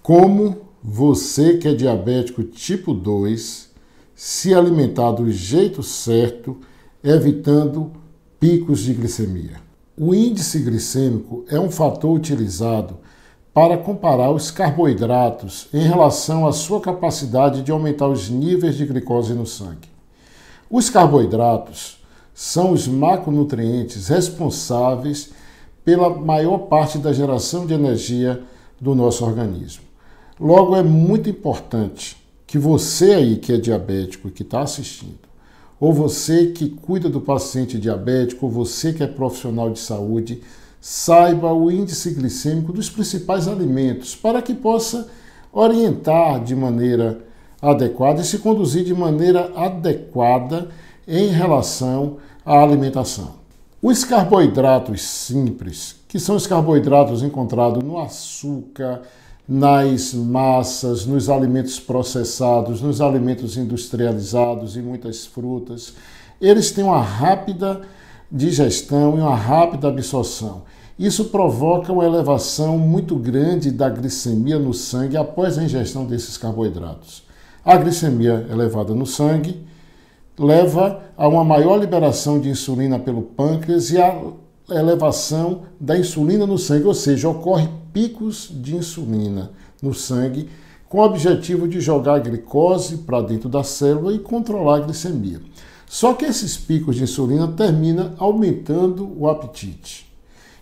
Como você que é diabético tipo 2 se alimentar do jeito certo, evitando picos de glicemia. O índice glicêmico é um fator utilizado para comparar os carboidratos em relação à sua capacidade de aumentar os níveis de glicose no sangue. Os carboidratos são os macronutrientes responsáveis pela maior parte da geração de energia do nosso organismo. Logo, é muito importante que você aí que é diabético e que está assistindo, ou você que cuida do paciente diabético, ou você que é profissional de saúde, saiba o índice glicêmico dos principais alimentos para que possa orientar de maneira adequada e se conduzir de maneira adequada em relação à alimentação. Os carboidratos simples, que são os carboidratos encontrados no açúcar, nas massas, nos alimentos processados, nos alimentos industrializados e muitas frutas, eles têm uma rápida digestão e uma rápida absorção. Isso provoca uma elevação muito grande da glicemia no sangue após a ingestão desses carboidratos. A glicemia elevada no sangue leva a uma maior liberação de insulina pelo pâncreas e a elevação da insulina no sangue, ou seja, ocorre picos de insulina no sangue com o objetivo de jogar a glicose para dentro da célula e controlar a glicemia. Só que esses picos de insulina terminam aumentando o apetite.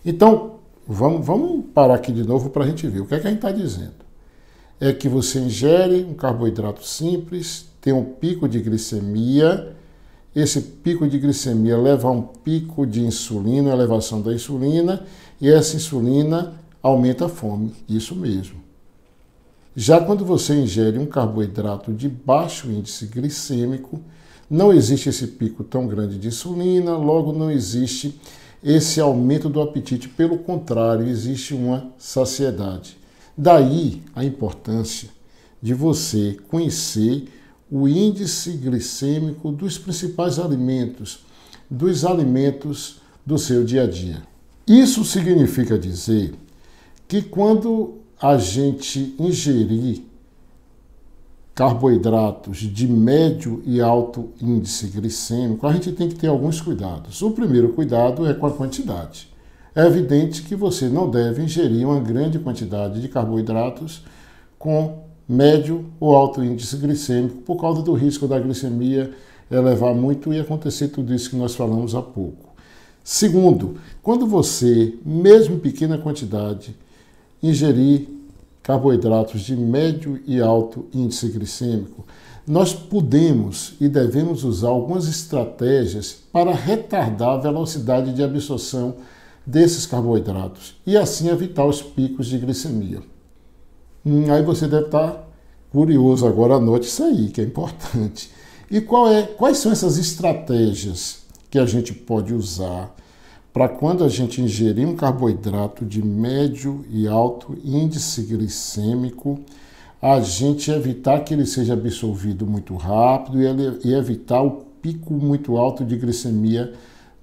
Então, vamos parar aqui de novo para a gente ver. O que é que a gente está dizendo? É que você ingere um carboidrato simples, tem um pico de glicemia, esse pico de glicemia leva a um pico de insulina, elevação da insulina, e essa insulina aumenta a fome. Isso mesmo. Já quando você ingere um carboidrato de baixo índice glicêmico, não existe esse pico tão grande de insulina, logo não existe esse aumento do apetite. Pelo contrário, existe uma saciedade. Daí a importância de você conhecer o índice glicêmico dos principais alimentos, dos alimentos do seu dia a dia. Isso significa dizer que quando a gente ingerir carboidratos de médio e alto índice glicêmico, a gente tem que ter alguns cuidados. O primeiro cuidado é com a quantidade. É evidente que você não deve ingerir uma grande quantidade de carboidratos com médio ou alto índice glicêmico por causa do risco da glicemia elevar muito e acontecer tudo isso que nós falamos há pouco. Segundo, quando você, mesmo em pequena quantidade, ingerir carboidratos de médio e alto índice glicêmico, nós podemos e devemos usar algumas estratégias para retardar a velocidade de absorção desses carboidratos e assim evitar os picos de glicemia. Aí você deve estar curioso agora, anote isso aí, que é importante. E quais são essas estratégias que a gente pode usar para quando a gente ingerir um carboidrato de médio e alto índice glicêmico, a gente evitar que ele seja absorvido muito rápido e evitar o pico muito alto de glicemia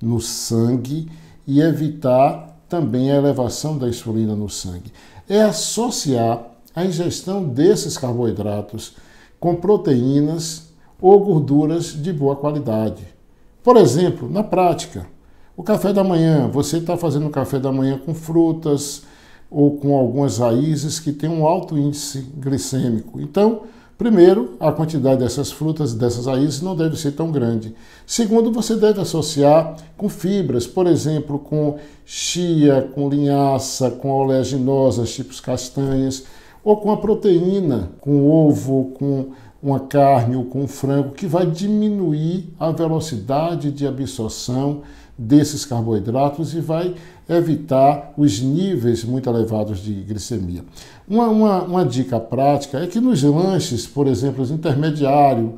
no sangue e evitar também a elevação da insulina no sangue. É associar a ingestão desses carboidratos com proteínas ou gorduras de boa qualidade. Por exemplo, na prática, o café da manhã, você está fazendo café da manhã com frutas ou com algumas raízes que têm um alto índice glicêmico. Então, primeiro, a quantidade dessas frutas, dessas raízes, não deve ser tão grande. Segundo, você deve associar com fibras, por exemplo, com chia, com linhaça, com oleaginosas, tipo castanhas, ou com a proteína, com ovo, com uma carne ou com um frango, que vai diminuir a velocidade de absorção desses carboidratos e vai evitar os níveis muito elevados de glicemia. Uma dica prática é que nos lanches, por exemplo, os intermediários,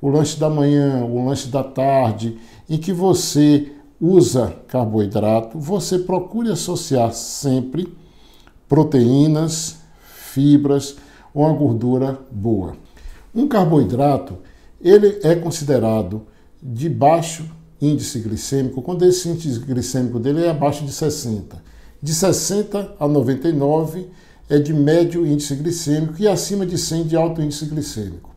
o lanche da manhã, o lanche da tarde, em que você usa carboidrato, você procure associar sempre proteínas, fibras ou uma gordura boa. Um carboidrato, ele é considerado de baixo índice glicêmico quando esse índice glicêmico dele é abaixo de 60. De 60 a 99 é de médio índice glicêmico e acima de 100 de alto índice glicêmico.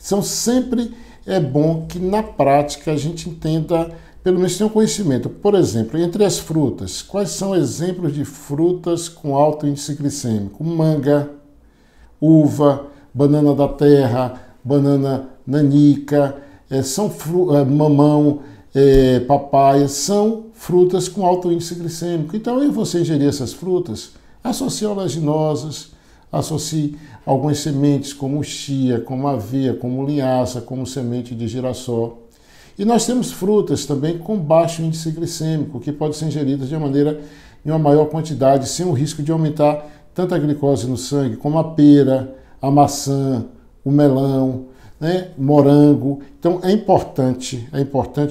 Então sempre é bom que na prática a gente entenda, pelo menos tenha um conhecimento. Por exemplo, entre as frutas, quais são exemplos de frutas com alto índice glicêmico? Manga, uva, banana da terra, banana nanica, mamão, papaya, são frutas com alto índice glicêmico. Então, ao você ingerir essas frutas, associe oleaginosas, associe algumas sementes como chia, como aveia, como linhaça, como semente de girassol. E nós temos frutas também com baixo índice glicêmico, que podem ser ingeridas de maneira em uma maior quantidade, sem o risco de aumentar tanto a glicose no sangue, como a pera, a maçã, o melão, né, morango. Então é importante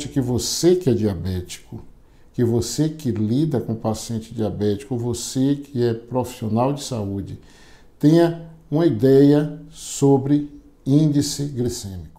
que você que é diabético, que você que lida com paciente diabético, você que é profissional de saúde, tenha uma ideia sobre índice glicêmico.